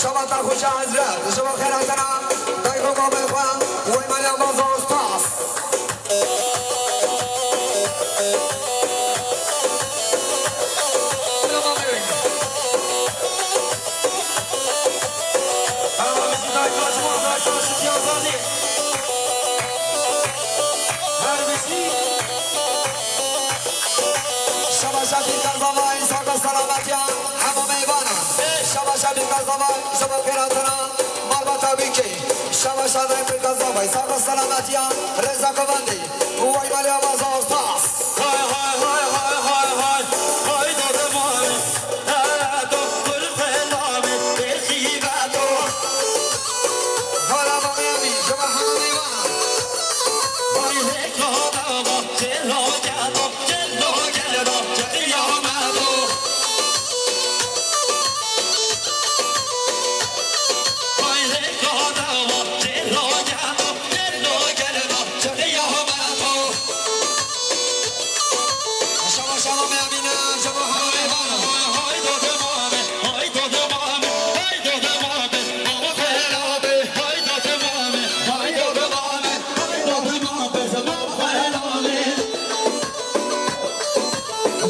شباب خوش حضرت شباب خیراتنا دایگو با بخوام وی مالی بازار پاس شباب شبی کردوای ساق سلامتی همه میوانم شباب شبی کردوای شباب خیراتنا مالباتا بیکی شباب شبی کردوای ساق سلامتی رضا کوبندی وی مالی بازار پاس های های های های های های های داده مامی دو گل فلامه بخیبه دو حالا با میامی شباب همه میوانم وای لکا بابا جلو جلو جلو جلو جلو آمدو وای لکا بابا جلو جلو جلو جلو جلو آمدو شما شما میامینم شما همه میوانم های داده مامه های داده مامه های داده مامه بابا خیلابه های داده مامه های داده مامه های داده مامه بابا خیلابه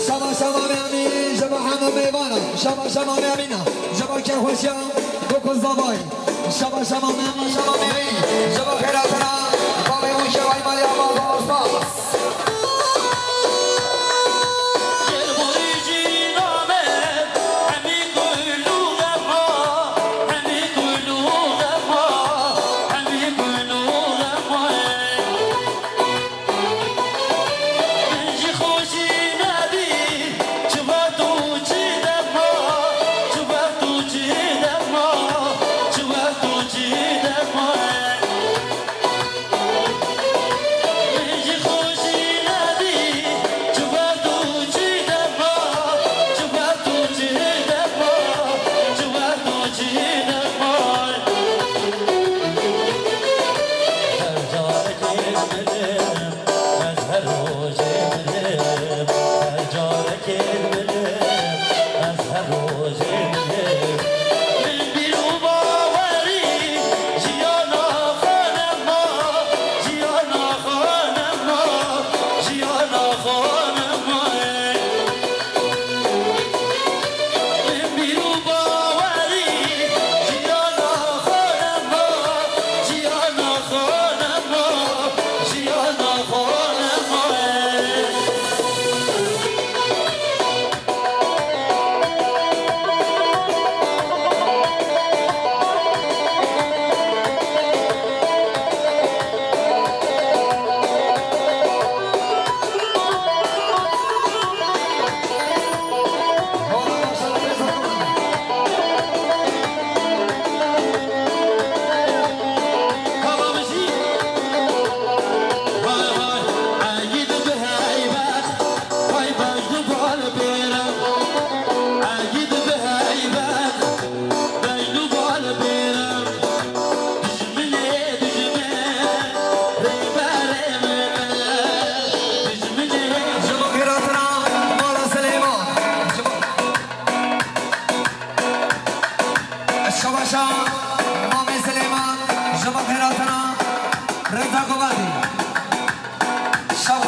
شما شما میامین شما همه میوانم شما شما میامینم شما که خوشم بکن زبای شما شما میامین شما میامین شما خیراتنا با میمون شوای مالی آواز پاس خوش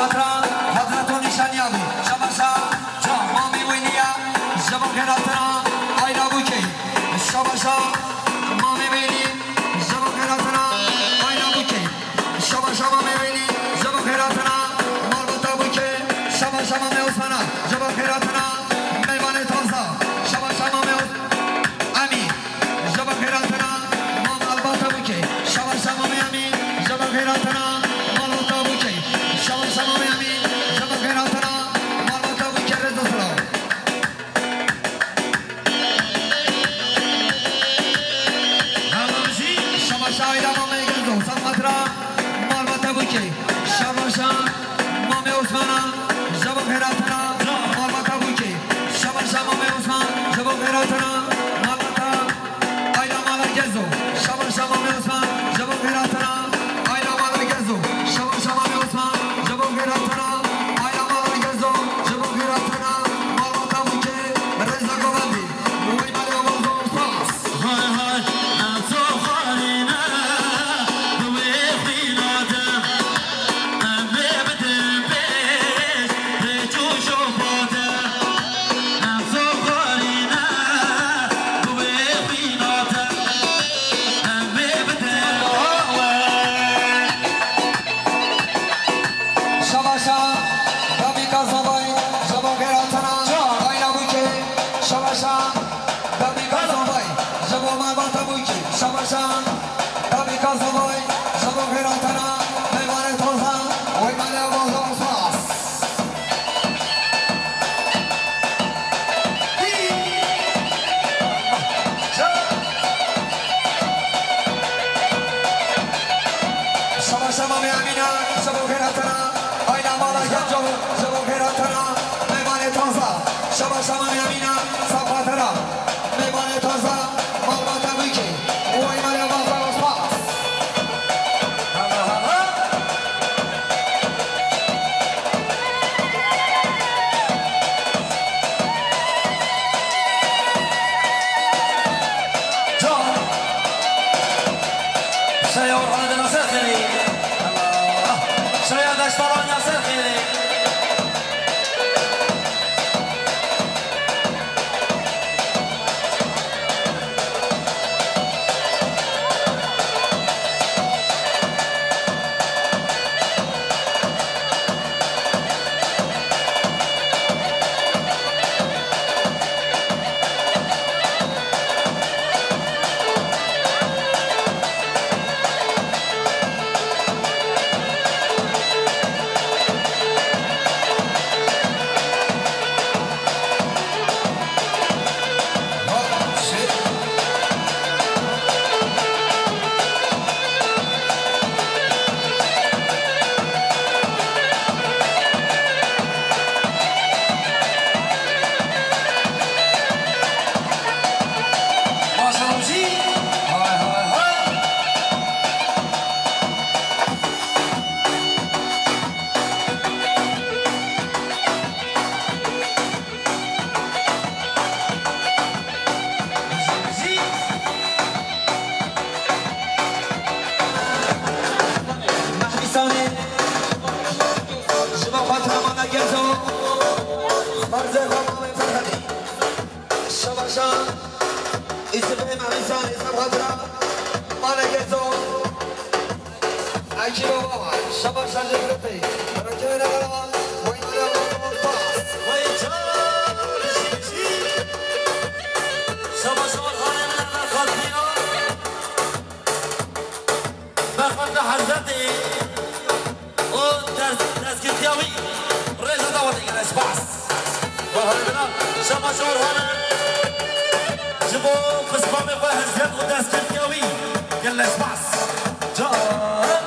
فترة حضرت نشانیابی شباشا مامی وینیا جبان خیراتنا آینا بوکی شباشا مامی وینی جبان خیراتنا آینا بوکی شباشا مامی وینی جبان خیراتنا مالباتا بوکی شباشا مامی عثمانا جبان خیراتنا میوان تازه شباشا مامی امی جبان خیراتنا مام الباتا بوکی شباشا مامی امی جبان خیراتنا مالباتا بوکی شباشا مامی امی جبان خیراتنا مالباتا بوکی رضا سلام شباشا ایدا مامی گنزو سلمترا مالباتا بوکی شباشا مامی عثمانا جبان خیراتنا مالباتا بوکی شباشا مامی عثمان جبان خیراتنا مالباتا ایدا مالا گنزو شباشا مامی عثمان جبان خیراتنا ایدا مالا گنزو شباشا مامی عثمان جبان خیراتنا ایدا مالا گنزو جبان خیراتنا مالباتا بوکی رضا گوندی وی مالی آوازو پاس های های نفسو خالینا دوی خیلاتم امه بدم پیش رجوش و باتم نفسو خالینا دوی خیلاتم امه بدم شباشا دمی کازابای جبان خیراتنا اینا بوکی شباشا دمی کازابای جبان مالباتا بوکی شباشا دمی کازابای جبان خیراتنا میوان تازه وی مالی آوازو پاس شباشا مامی امینا جبان خیراتنا اینا مالا گنجو جبان خیراتنا میوان تازه شباشا مامی امینا صفاتنا میوان تازه مالباتا بوکی وی مالی آوازو پاس سيور هذا ناصر خيري سيور داشتران ناصر خيري ما سلامشي هاي هاي هاي محبسانه شباب خاطر مانا گرزو مرزه خمام فرهدی شباشا اسمه محبسانه شباب خاطر مانا گرزو اکی بابا شباشا جگرتی رکه نگران وی مالی آوازو پاس وای جان بشی شما شما خانه من خاطینا بخواد حضرتی او دستگیریاوی رئیس دعوتی که نشباس و حالا بنا شما شما خانه جبو بسپام و حضرت و دستگیریاوی که نشباس جان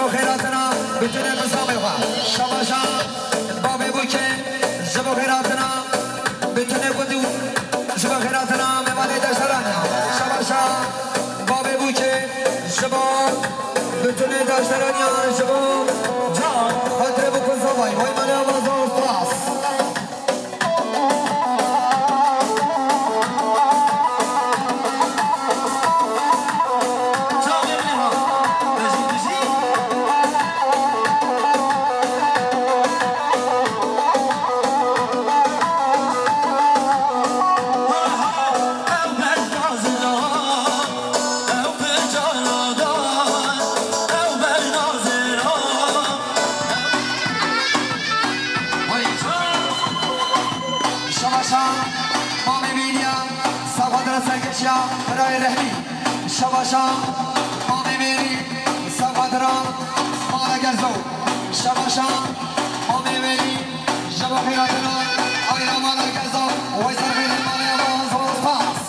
جبا خیراتنا بتونه بسامه خواه شباشا بابی بوچه جبا خیراتنا بتونه بودو جبا خیراتنا میمانه داشترانیا شباشا بابی بوچه جبا بتونه داشترانیا جبا جان خاطر بکن زبای وای مالی آواز استاس برای رهبی شباشا ما میبینی سوادرا مالا گرزو شباشا ما میبینی شبا خیراتنا آینا مالا گرزو ویسر خیلی مالا یواز و پاس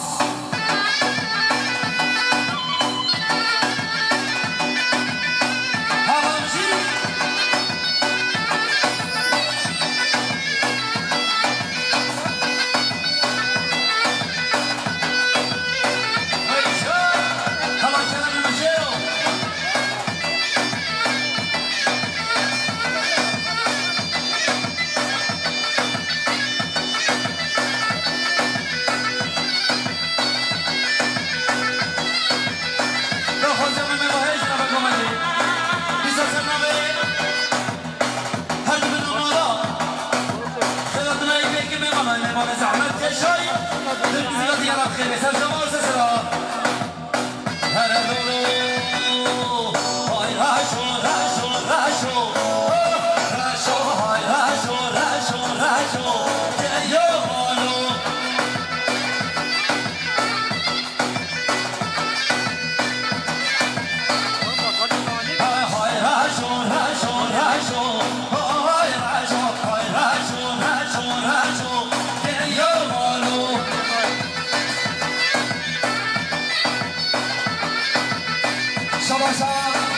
شباشا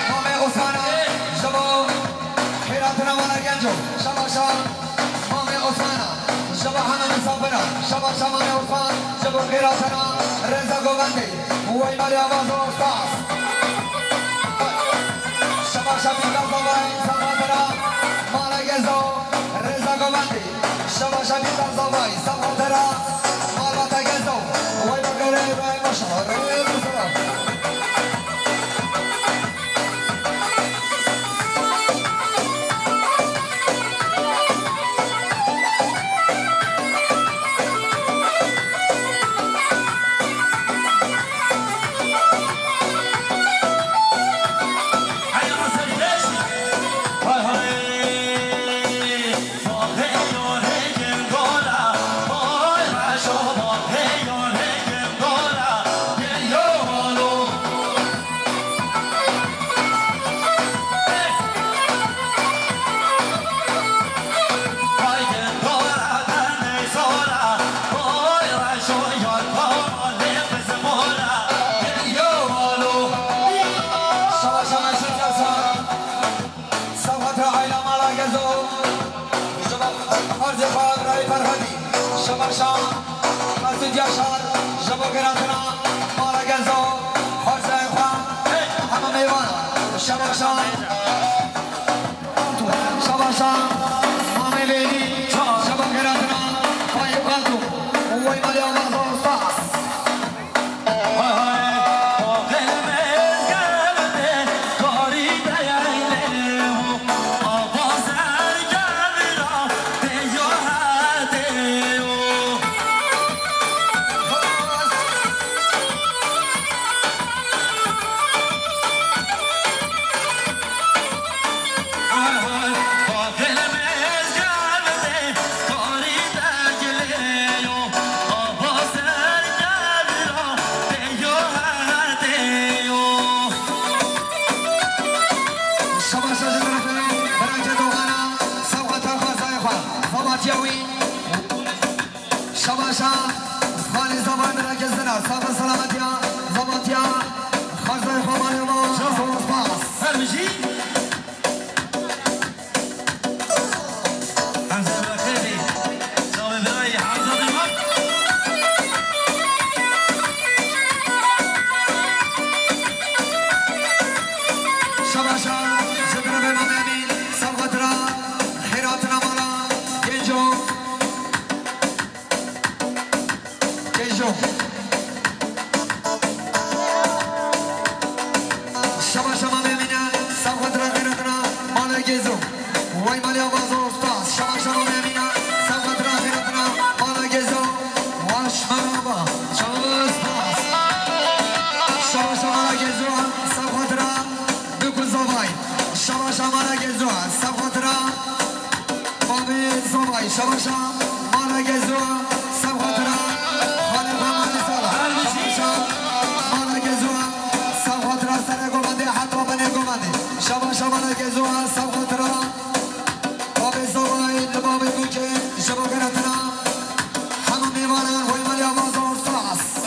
مامه اوسانا شبا خیراتنا مالا گنجو شباشا مامه اوسانا شبا همه مسافرا شباشا مامه اوسان شبا خیراتنا رزا گوبندی وی مالی آواز و استاس شباشا بیگل زبای سفاترا مالا گزو رزا گوبندی شباشا بیگل زبای سفاترا مالا تگزو وی بگره وی مشهر وی بسرا جزو وای مالی آواز استاد شما شما میمینا سبقت را خیرتنا مالا جزو واش مرابا شما استاد شما شما را جزو سبقت را بکن زبای شما شما را جزو سبقت را بابی زبای شما شما مالا جزو سبقت را خاله بامانی سالا شما شما مالا جزو سبقت را سر گمانده حتی بنه گمانده شما شما را جزو سبقت را بابی زبای لبابی بوچه شما گرتنا همه میوانن وی مالی آواز استاس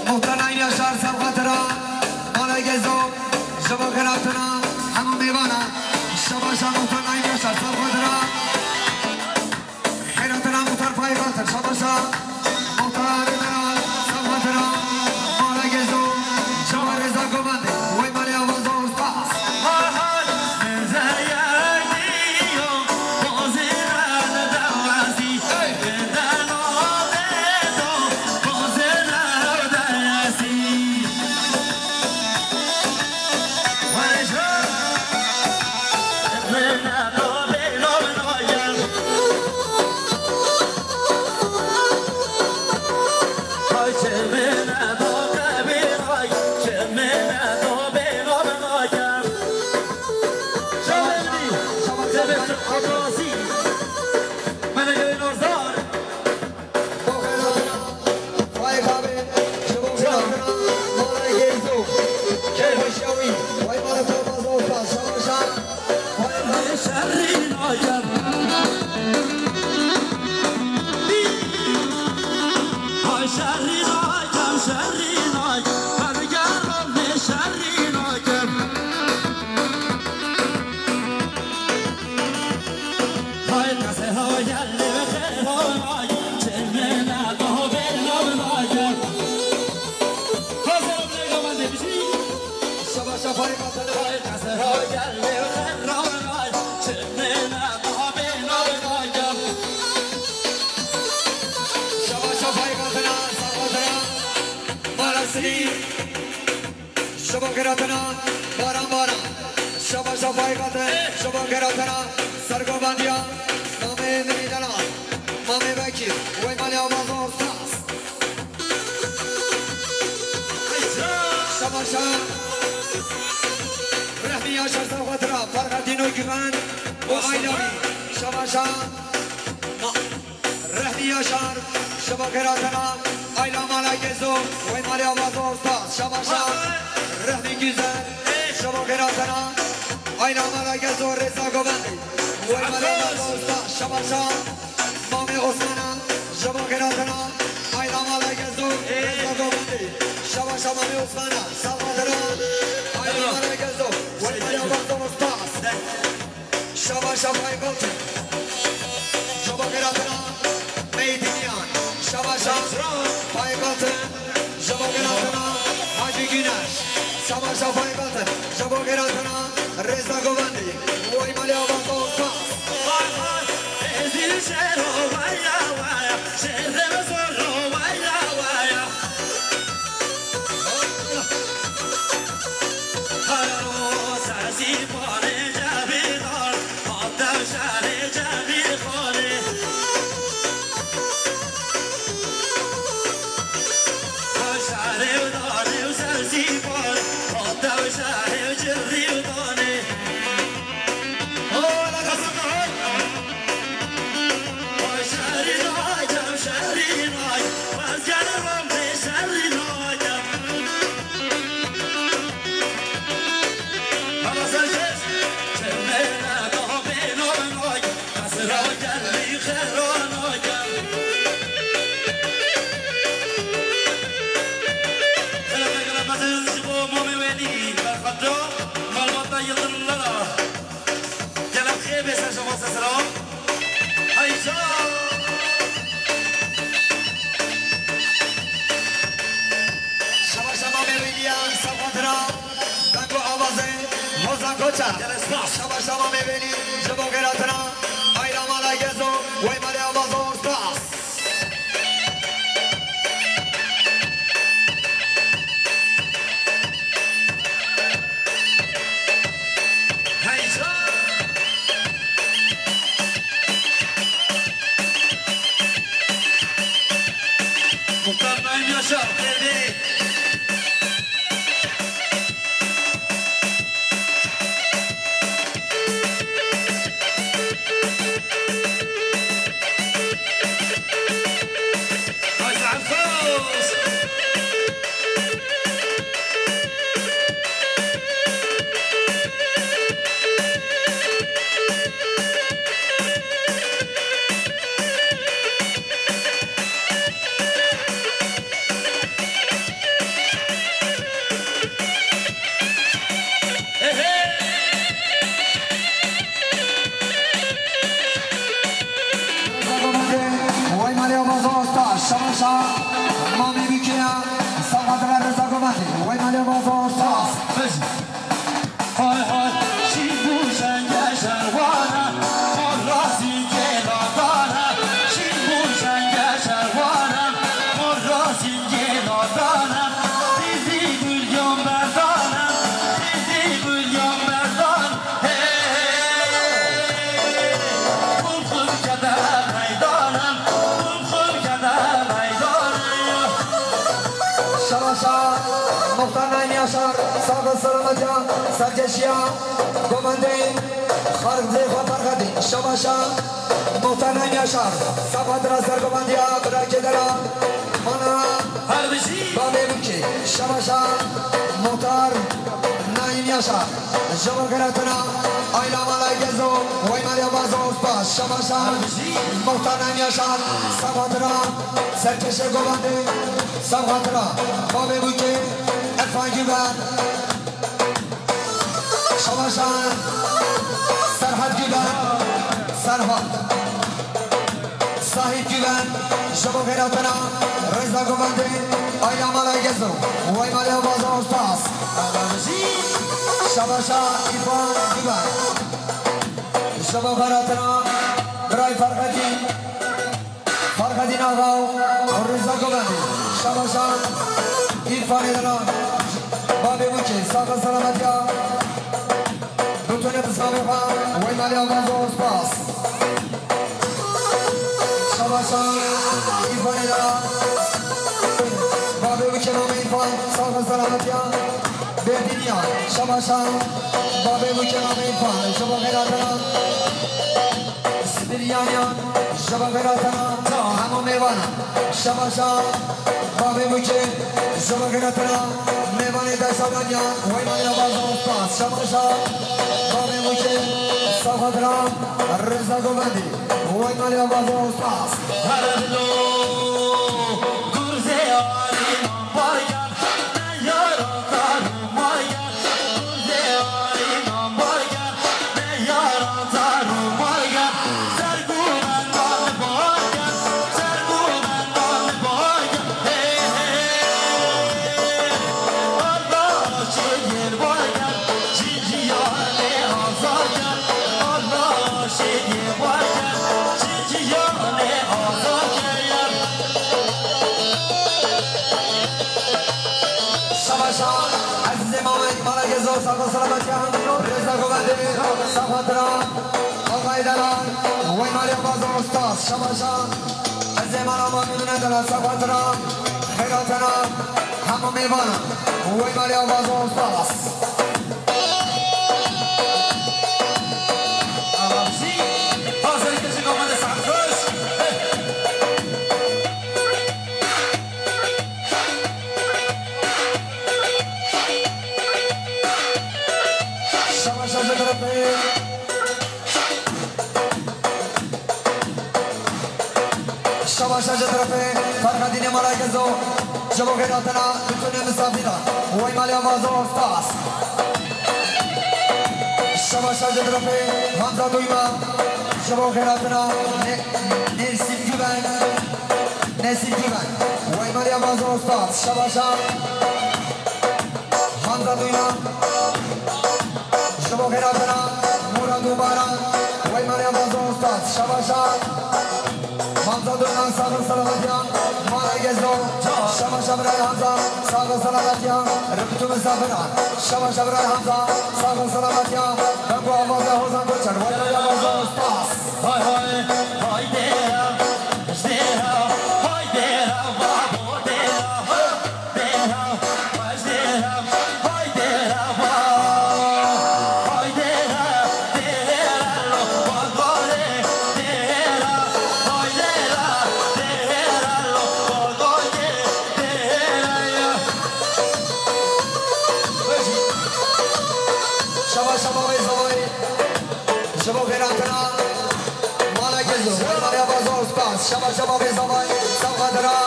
محترم یاشار سبقت را مالا گزو شبا خیراتنا همون میوانا شبا شا محترم یاشار سبقت را خیراتنا محتر پای خاطر شبا شا محترم مرال سبقت را مالا گزو شبا رزا گمانده وی مالی آواز استاس شبا گراتنا باران باران شبا شفای قطع شبا گراتنا سرگو بندیا مامی منی دلان مامی بکیر وی مالی آواز استاس شبا شا رحمی آشار سوقت را فرق دینو گیغن و آیلامی شبا شا رحمی آشار شبا گراتنا آیلا مالا گزو وی مالی آواز استاس شبا شا رحمی گیزن شما گراتنا آینا مالا گزو رزا گوبندی وی مالی آواز استاس شما شا مامی عثمانا شما گراتنا آینا مالا گزو رزا گوبندی شما شا مامی عثمانا سلامتنا آینا مالا گزو وی مالی آواز استاس شما شا پای گلتی شما گراتنا میدینیان شما شا پای گلتی شما گراتنا حاجی گینش شما شا پای گلتی شما گراتنا رزا گوبندی وی مالی آواز استاس Oh, la casa, کوچا گرش باس شما شما میبینید شما گراتنا ایلا مالا گزو وی مالی آوازو سپاس هیجان مطمئن یاشا خیلی عايز على الفوز وی مالی آوازو سپاس شما شما ما میبینیم سوادر رضا گمانی وی مالی آوازو سپاس های های چی بوشن گشروانه مرازی گلادانه چی بوشن گشروانه مرازی گلادانه دیدی گلیون بردانه دیدی گلیون بردان خوب خوب کده میدانم خوب خوب کده میدانم شما شما مختار نایمی اشار ساق سلامتی سرجشیا گمانده خارق زیخوا فرقدی شما شما مختار نایمی اشار سفادر از در گماندی برای که دران مانا هر بشی بابه بکی شما شما مختار نایمی اشار شما گراتنا ایلا مالای گزو وی مالی آوازو سپاس شما شما مختار نایمی اشار سفادر سرکش گمانده سفادر بابه بکی ارفان گیبن شما شما سرحد گیبن سرحد صاحب گیبن شما غیراتنا رضا گمانده ایلا مالای گزو وی مالی آوازو سپاس شما شما ایفان گیبن شما غیراتنا برای فرقدین آقا و رضا گمانده شما شما ایفان دلان بابی بوچه ساق سلامتی ها بتونه بسامی خان وی مالی آوازو سپاس شما شما ایفان دلان بابی بوچه نام ایفان ساق سلامتی ها بهدینی ها شما شما بابی بوچه نام ایفان شما غیراتنا سبیلیانیان شما غیراتنا همو میوانم شما شما بابی بوچه شما غیراتنا میوانی دستاوانیان وی مالی آوازو سپاس شما شما بابی بوچه سفادران رضا گماندی وی مالی آوازو سپاس هر دلو گرزه آلیمان باید نه یاران دارو ماید گرزه آلیمان باید نه یاران دارو ماید سرگومن دال باید سرگومن دال باید الله شیر باید جیجیانه آزاید الله شیر باید جیجیانه آزاید شما شما عزیز مامی مالا گزو ساق سلامتی ها رضا گمانده سفادران آقای دلان وی مالی آوازو سپاس شما شما عزیز مالا ما میدونه دلان سفادران خیراتنا همو میوانم وی مالی آوازو سپاس آرامشی حاضر کسی گمانده سرخوش شما شما طرفه شما شما طرفه فرقدین مالا گزو شما غیراتنا بتونه مسافران وی مالی آوازو سپاس شما شما طرفه حمزه دویما شما غیراتنا نسیم گیبن وی مالی آوازو سپاس شما شما حمزه دویما شما شباب غیرتنا مراد و باران وی مریم بازو استاد شباشان حمزه دونان ساق سلامتیان مالا گزو شباشا برای حمزه ساق سلامتیان رفتو مسافران شباشا برای حمزه ساق سلامتیان بگو آواز حوزن بچن وی مریم بازو استاد های های های دیرا دیرا های دیرا بابو دیرا دیرا های دیرا های دیرا های دیرا دیرا لو بگوره دیرا های دیرا دیرا لو بگوره دیرا شباشا بابی زبای شباب غیرتنا شباشا بابی زبای سوادرا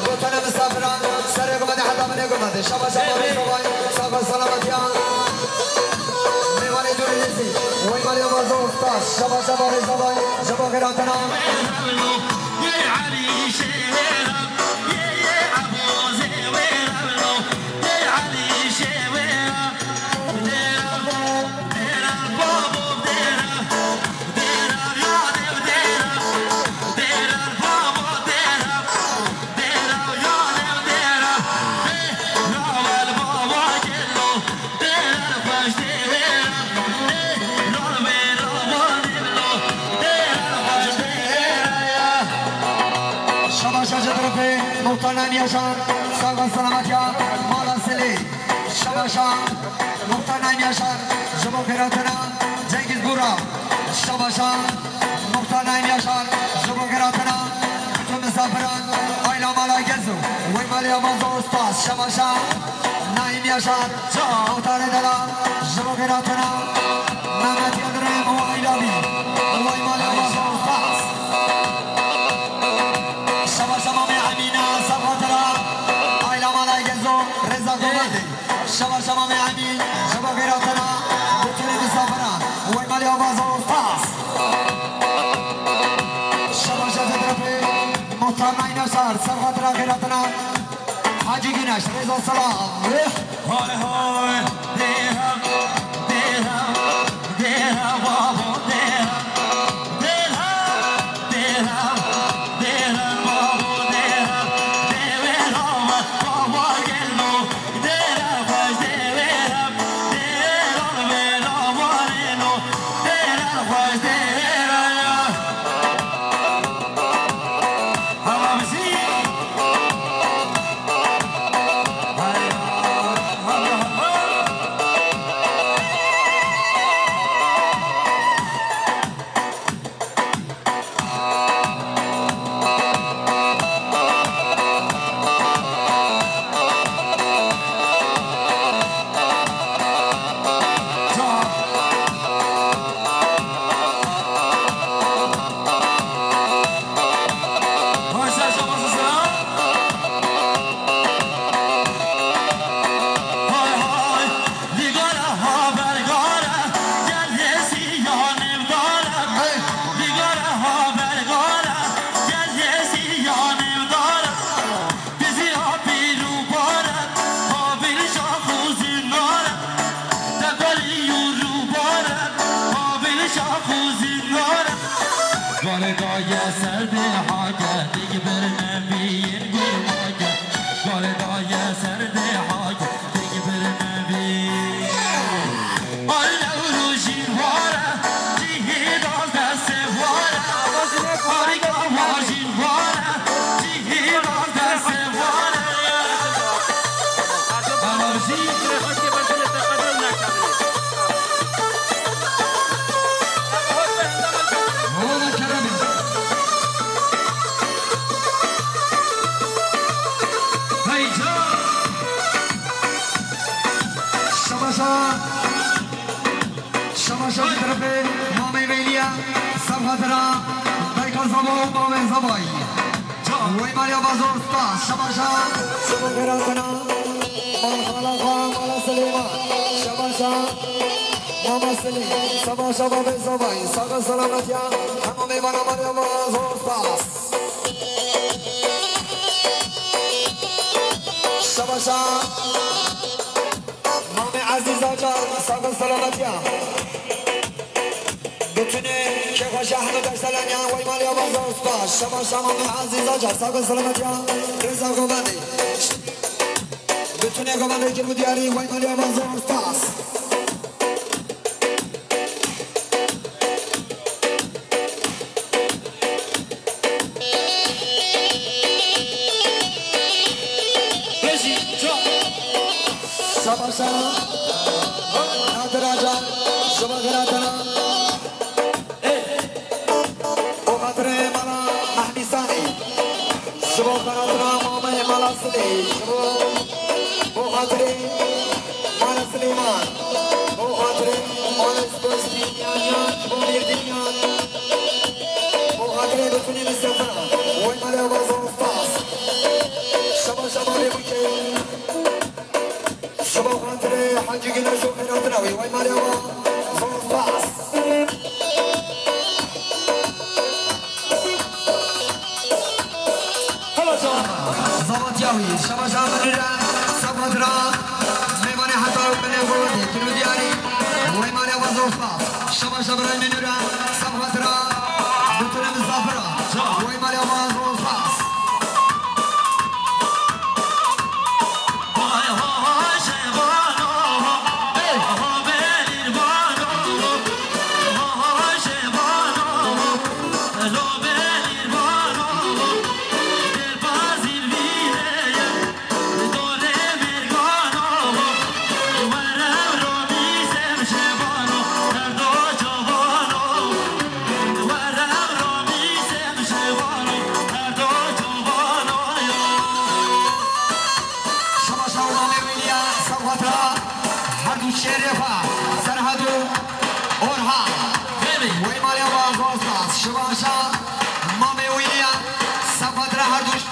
گوتن مسافران سر گمده حدا من گمده شباشا بابی زبای ساق سلامتیان میوانی جوری نیستی وی مالی بازو استاد شباشا بابی زبای شباب غیرتنا يا علي شيرا يا ابو زويرا يا علي شيرا ديرا بابو ديرا ديرا يا ديرا ديرا بابو ديرا ديرا يا ديرا نوال بابا جلو ديرا فاش ديرا نور بيرو موديلو ديرا فاش ديرا شباشا جدرفه مختنان یاشان ساق سلامتیان مالا سلی شباشا مختنان یاشان شباب غیرتنا جنگیز بورا شباشا مختنان یاشان شباب غیرتنا تو مسافران آیلا مالا گزو وی مالی آمازو استاد شباشا نایم یاشان مختن دلا شباب غیرتنا نامت یادرم و آیلاوی وی مالی آمازو استاد شباشا مامی امینا سباترا آیلا مالا گزو رزا گوبردی شباشا مامی امین شباب غیرتنا بطوری مسافران وی مالی آمازو استاد شباشا جدرفی مختار نیناشار سباترا غیرتنا حاجی گینش رزا سلام هاي هاي ديرا ديرا ديرا بابو ديرا ديرا ديرا ديرا بابو ديرا ديرا بابو جلو ديرا فاش ديرا ديرا بيرا مورينو ديرا فاش ديرا هلا مسي شباشا کی طرف مامی ویلیا سب خاطرہ بیکار زبو مامی زبائی وی ماریا بازور ستا شباشا شبو گراتنا مالا خواه مالا سلیما شباشا ماما سلیم شباشا بابی زبائی ساقا سلامتیا همه میوانا ماریا بازور ستا شباشا عزیزا جان ساق سلامتیا بتونه که خوش احمد در سلانیا وی مالی آواز اسپاس شما شما عزیزا جا ساکن سلامتیا رضا گوبندی بتونه گوبنده که دیاری وی مالی آواز اسپاس شما شما نادراجا شما گراتنا بخاطر مالا محمیسانی شما گراتنا مامه مالا سلی بخاطر مالا سلیمان بخاطر مالا سپستینیان شما میردینیان بخاطر بتونی مسافرا وی مالا آواز استاس شما شما ببوکه شما خاطر حاجی گنا شو خیراتناوی وی مالی آواز استاس زبطیاوی شما شما بریرن سبت را میمانه حتی بله گوهی کنو دیاری وی مالی آواز استاس شما شما برای منورن سبت را بتونه مسافرا وی مالی آواز استاس شرفا سرحدو اورها وی مالی آواز استاس شباشا مامی ویلیا سفادر هردوش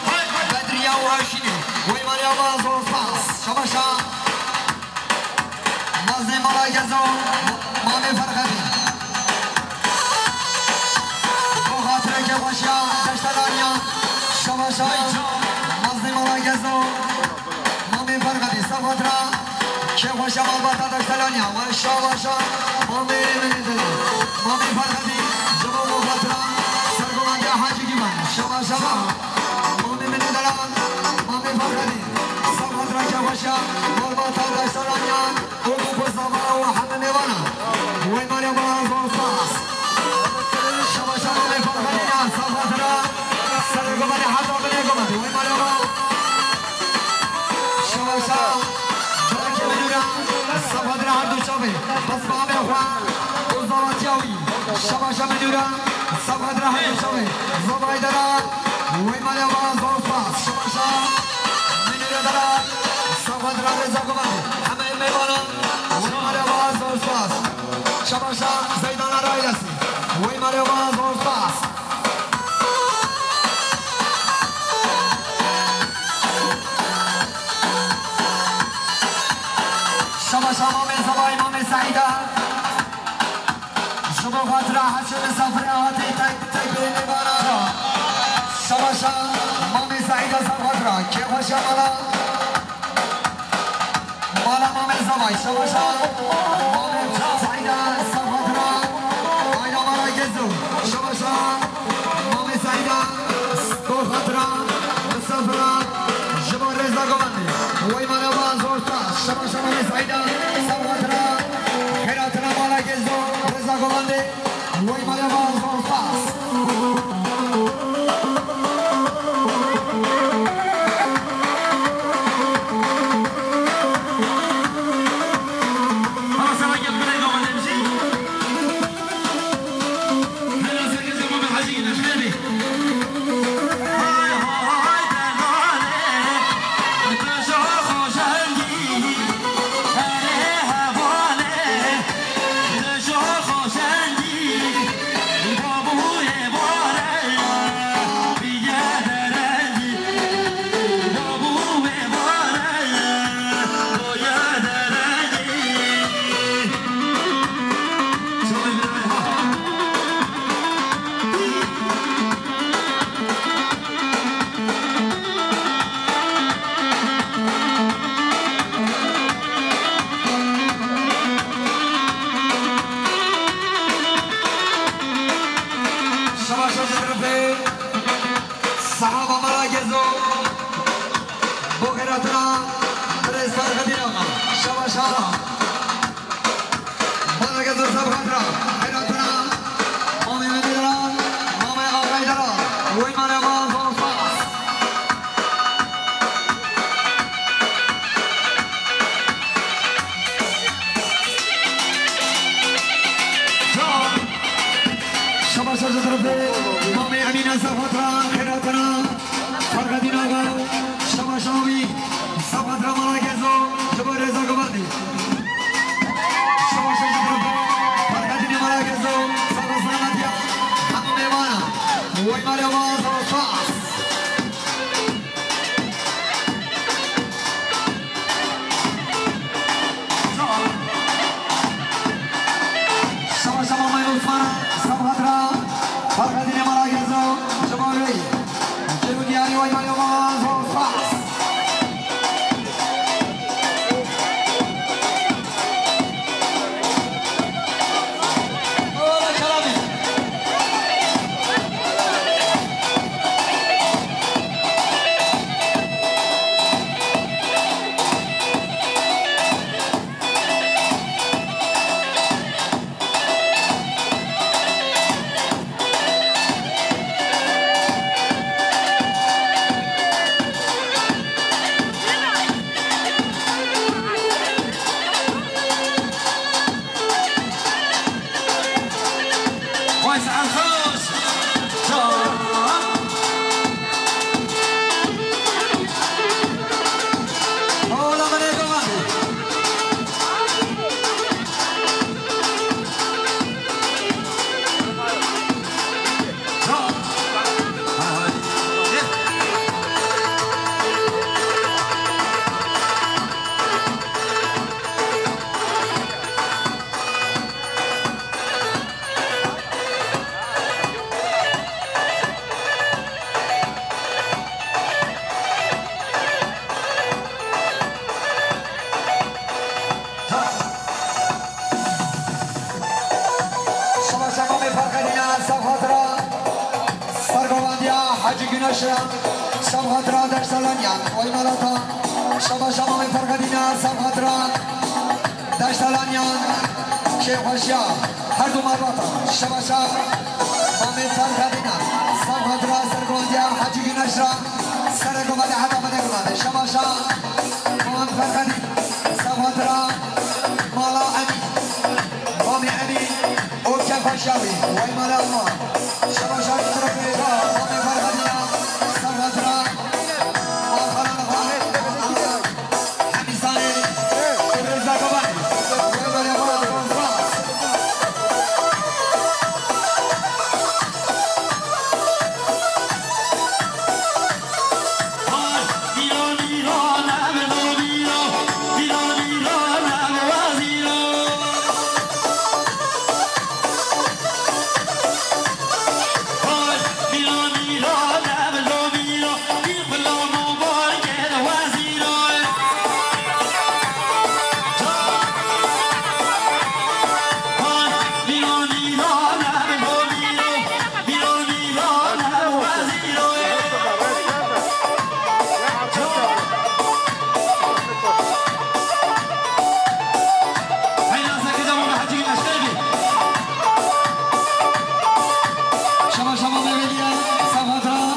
بدریا و هاشینی وی مالی آواز استاس شباشا مزنی مالا گزو مامی فرخدی بخاطر که باشیا دشترانیا شباشا مزنی مالا گزو مامی فرخدی سفادر که خوش آباد داشتلانیا و شاباشا مامی منیدلی مامی فرخدی جبو مفاترا سرگوانده حاجی گیمان شاباشا مامی منیدلان مامی فرخدی سفادرا که خوشا آباد داشتلانیا اوگو پسابا و همه میوانا وی مالی باز استاس شاباشا مامی فرخدی سفادرا سرگوانده حتا بنگومد وی مالی باز شاباشا سفادر هردو شبه بس بابه خواه اوزاواتیاوی شباشا منورا سفادر هردو شبه زبای درا وی مالی آواز استاس شباشا منورا درا سفادر رزا گمان همه میوانا وی مالی آواز استاس شباشا زیدانا رایلسی وی مالی آواز استاس شباشا مامی زبای مامی سعیده شما خاطره حشر سفره آتی تک بیمیبانا شباشا مامی سعیده سفادره که خوشا مالا مامی زبای شباشا مامی سعیده سفادره آیدا مالا گزو شباشا مامی سعیده که خاطره سفره شما رزا گمانده وی مالا باز استاس شباشا مامی سعیده سفادره خیراتنا مالا گزو رزا گمانده وی مالا باز استاس Hey! خيراتنا بريستار خدينا شباشا مالك زرزب خطرة خيراتنا مامي مديران مامي آقايدران ويمان يمان فوصفاس شباشا جدربي مامي أمينة زرخطرة خيراتنا فرقدين آقا شباشا مامي زرخطرة مالك زو جبار رزا قبادي شباشا جدربي فرقدين مالك زو ساقا سلامتيا همو ميوانا ويمان يمان فوصفاس شباشا مامي عثمانا زرخطرة فرقدين مالك زو جباري جبودياني ويمان يمان فوصفاس واسع الخوش Hola María Comandi شباشا مامي فرقدينا سبخاطرة سرقوانديا حاجي گناشا سبخاطرة دشتالانيا ويمالاتا شباشا مامي فرقدينا سبخاطرة دشتالانيا شيخ وشيا هر دو مرباطا شباشا مامي فرقدينا سبخاطرة سرقوانديا حاجي گناشا سرقوانديا حتى بدقوانديا شباشا مامي فرقدينا سبخاطرة مالا أمين مامي أمين وكيف الشابي ويمان الله شباشا تربي مامي فرقدينا سبخاطرة وخلال خالد حميساني ورزا قباني ويمان الله فوصفاس شباشا مامي مليا سبخاطرة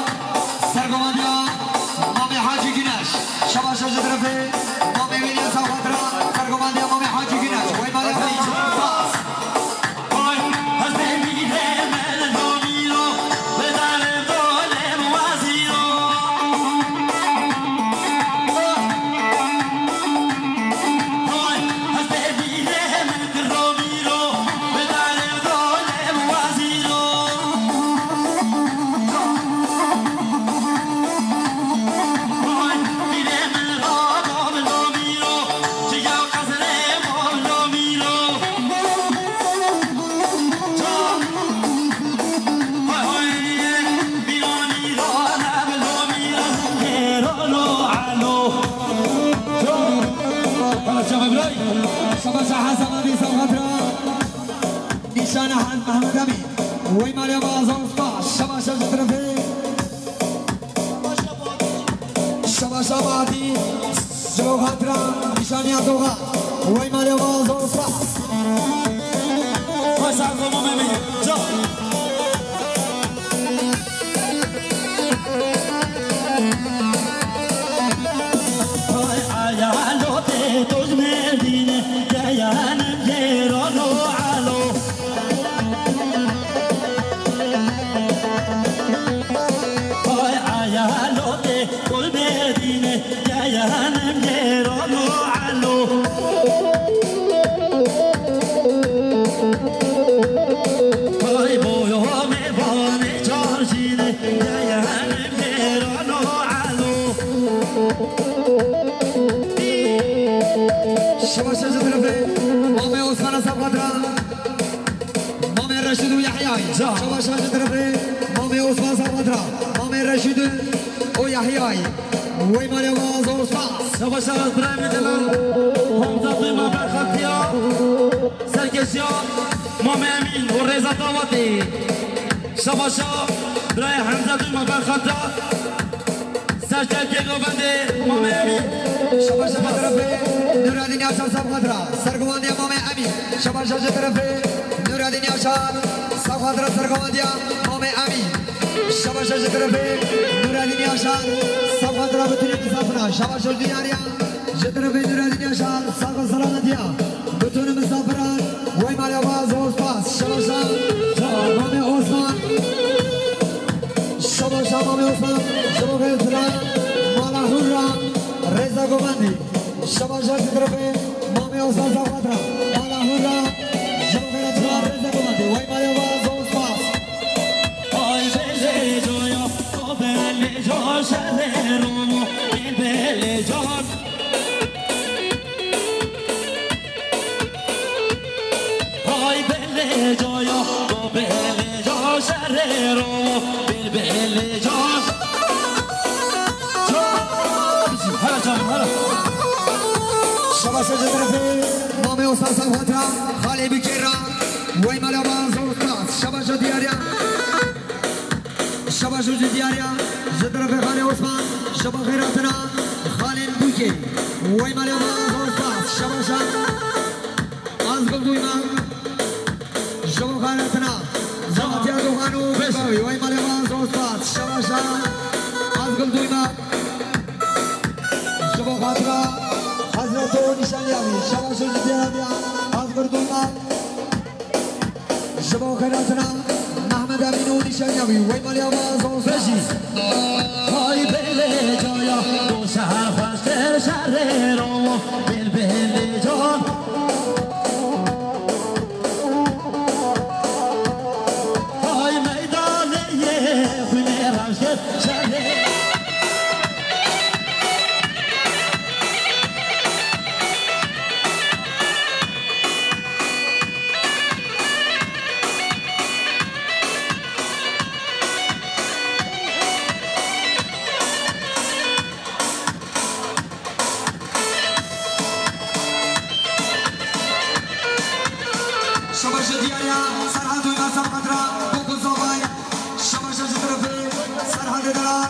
سرقوانديا مامي حاجي گناش شباشا جدربي مامي مليا سبخاطرة سرقوانديا مامي حاجي گناش ويمان الله فوصفاس شباشا حسن أبي سبخاطرة نشان محمد أمين ويمان يمان فوصفاس شباشا جدربي شباشا سلامتی جلو خاطرم نشانی اتوقع وای مالی آواز و سپاس وای سرگو ما میمی جا وای آیالو ته توز مردینه جایانم جیرانو علو وای آیالو ته توز مردینه جایانم جیرانو علو وای بویو میبانه چارشینه جایانم جیرانو علو شباش طرفه مامي عثمان صاحب خاطرة مامي رشيد ويحيى شباش طرفه مامي عثمان صاحب خاطرة مامي رشيد ويحيى وای مالی آواز و سپاس شباش ابراهیم دلال حمزه ما برخطیا سرکشیان مام امین و رضا داوتی شباش برای حمزه ما برخطا سرکشی گوبنده مام امین شباش طرفه نورالدین یاشار صاحب خاطرة سرگوانده مامي امین شباش طرفه نورالدین یاشار صاحب خاطرة سرگوانده مامي امین شباش طرفه نورالدین یاشار صاحب خاطرة بتونی مسافرة شباش دیاریا طرفه نورالدین یاشار صاحب سلامتیا بتونی مسافرة وای مالی آواز و سپاس شباش مامي عثمان شباش مامي عثمان شباش اسلام مالا حورا رضا گوبندی شباش طرفه مامي عثمان صاحب خاطرة مالا حورا شباش اسلام رضا گوبندی وای مالی آواز و سپاس آی بله جویا تو بله جا شده رومو این بله جان آی بله جویا تو بله جا شده رومو این بله جان هلا جان هلا شباش طرفه مامي عثمان صاحب خاطرة خالی بکیرا وای مالی آواز و سپاس شباش دیاریا شباش دیاریا طرفه خالی عثمان شبا خیراتنا خالی بوکی وای مالی آواز و سپاس شباش از گل دویما شبا خیراتنا زماتیا دوخانو بشوی وای مالی آواز و سپاس شباش از گل دویما شبا خاطرة حضرت و نشانیامی شباش دیاریا از گل دویما شبا خیراتنا محمد امین و نشانیامی وای مالی آواز و سپاس آی بله جایا دو شهر خوشتر شهر رومو بل بله جان آی میدانه یه خونه رشد شهر شباش دیاریا سرحد و اینا صاحب خاطرة بوکو زوبای شباش طرفه سرحد دلال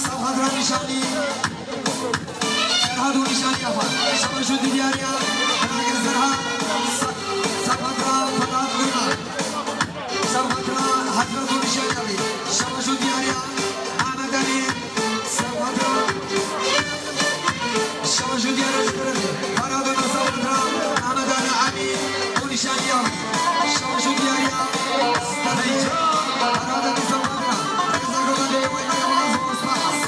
صاحب خاطرة نشانی سرحد و نشانی افاد شباش دیاریا راجل سرحد صاحب خاطرة فتات گونا صاحب خاطرة حضرت و نشانی افی شباش دیاریا احمد امین صاحب خاطرة شباش دیاریا طرفه فراد و صاحب خاطرة احمد امین و نشانی افی شباش دیاریا فراد و صاحب خاطرة رضا گوبندی وای مالی آواز و سپاس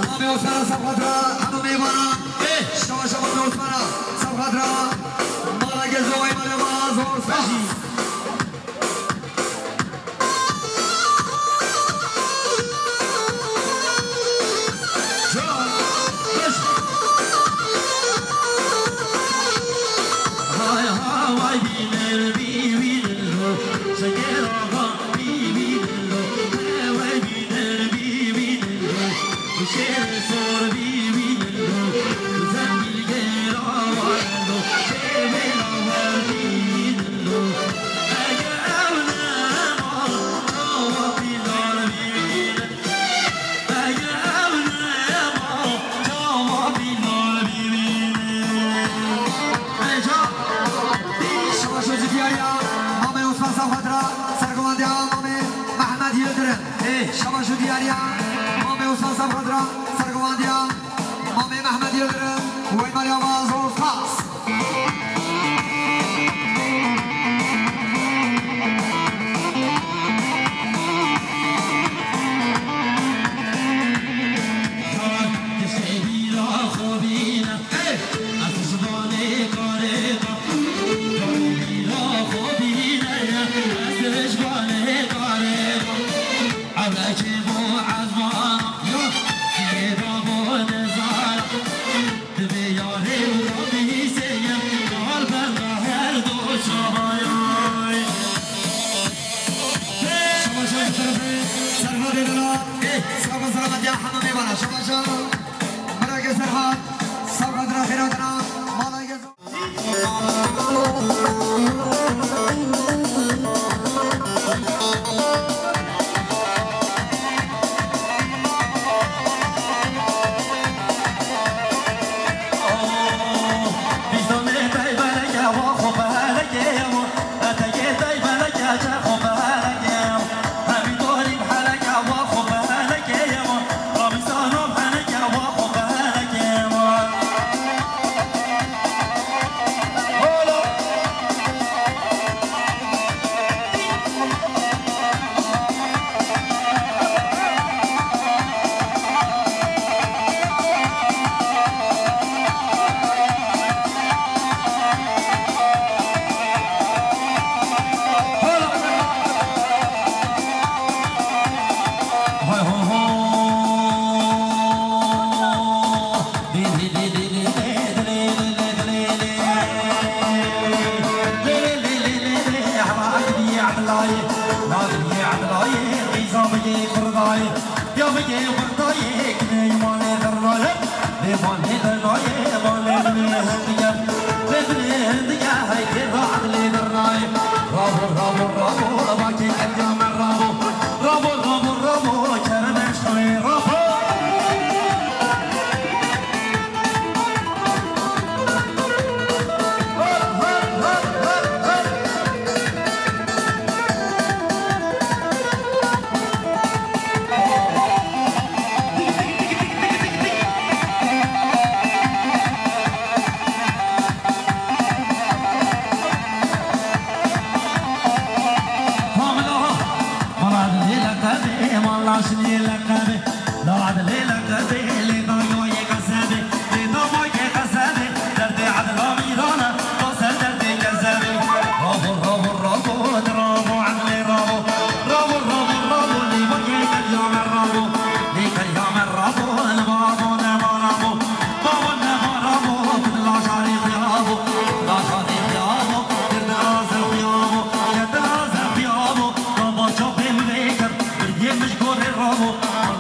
مامي عثمان صاحب خاطرة همه میوانا شباش مامي عثمان صاحب خاطرة مالا گزوی مالی آواز و سپاس دیاریا مامه حسین صبرادرا سرگواندیا مامه محمد یلدرم وی مالی آواز و خاص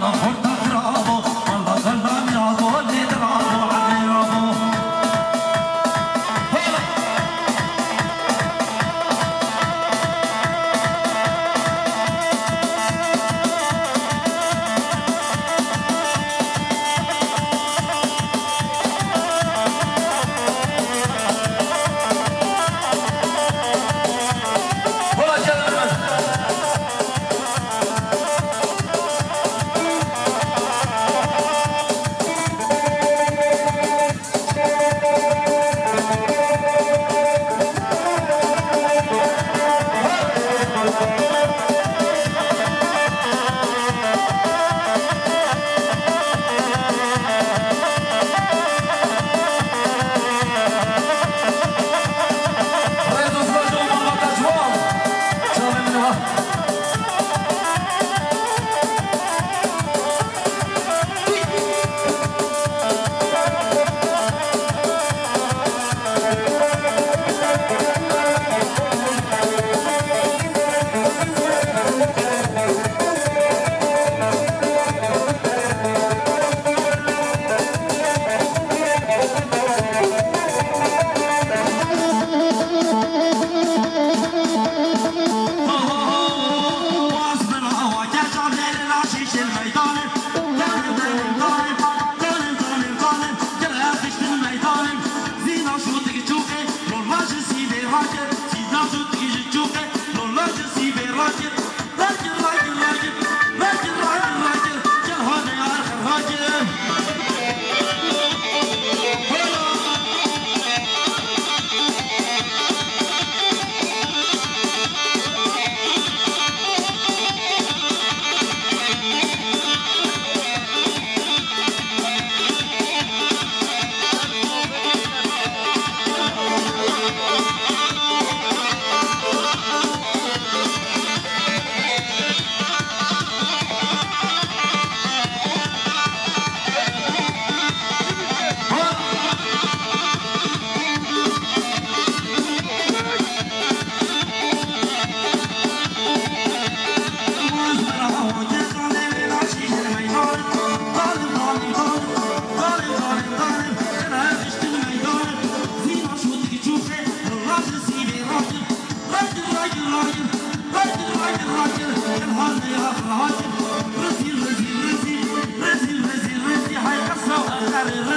Bravo, الهاني هاتي رزي رزي رزي رزي رزي رزي هاي قصة وآخر